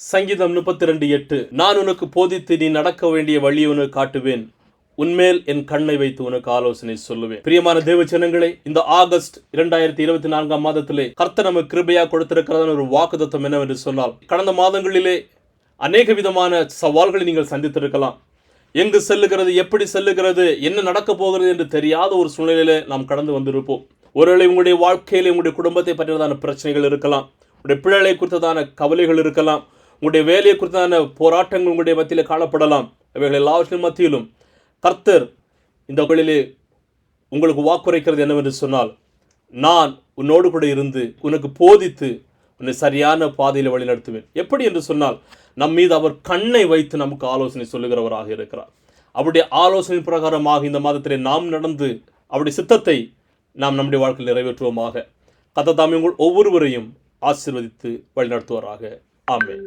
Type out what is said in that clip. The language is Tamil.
சங்கீதம் 32:8 நான் உனக்கு போதித்து நீ நடக்க வேண்டிய வழியை உனக்கு காட்டுவேன், உன்மேல் என் கண்ணை வைத்து உனக்கு ஆலோசனை சொல்லுவேன். பிரியமான தேவ ஜனங்களே, இந்த ஆகஸ்ட் 2024 மாதத்திலே கர்த்தர் நமக்கு கிருபையா கொடுத்திருக்கிறதான ஒரு வாக்குத்தத்தம் என்னவென்று சொன்னால், கடந்த மாதங்களிலே அநேக விதமான சவால்களை நீங்கள் சந்தித்திருக்கலாம். எங்கு செல்லுகிறது, எப்படி செல்லுகிறது, என்ன நடக்க போகிறது என்று தெரியாத ஒரு சூழ்நிலையில நாம் கடந்து வந்திருப்போம். ஒருவேளை உங்களுடைய வாழ்க்கையிலே உங்களுடைய குடும்பத்தை பற்றியதான பிரச்சனைகள் இருக்கலாம், உங்களுடைய பிள்ளைகளை குறித்ததான கவலைகள் இருக்கலாம், உங்களுடைய வேலையை குறித்ததான போராட்டங்கள் உங்களுடைய மத்தியில் காணப்படலாம். இவைகள் எல்லாவற்றின் மத்தியிலும் கர்த்தர் இந்த வழியிலே உங்களுக்கு வாக்குரைக்கிறது என்னவென்று சொன்னால், நான் உன்னோடு கூட இருந்து உனக்கு போதித்து உன்னை சரியான பாதையில் வழிநடத்துவேன். எப்படி என்று சொன்னால், நம் மீது அவர் கண்ணை வைத்து நமக்கு ஆலோசனை சொல்லுகிறவராக இருக்கிறார். அவருடைய ஆலோசனை பிரகாரமாக இந்த மாதத்திலே நாம் நடந்து அவருடைய சித்தத்தை நாம் நம்முடைய வாழ்க்கையில் நிறைவேற்றுவோமாக. கர்த்தர் தாமே உங்கள் ஒவ்வொருவரையும் ஆசீர்வதித்து வழிநடத்துவாராக. ஆமென்.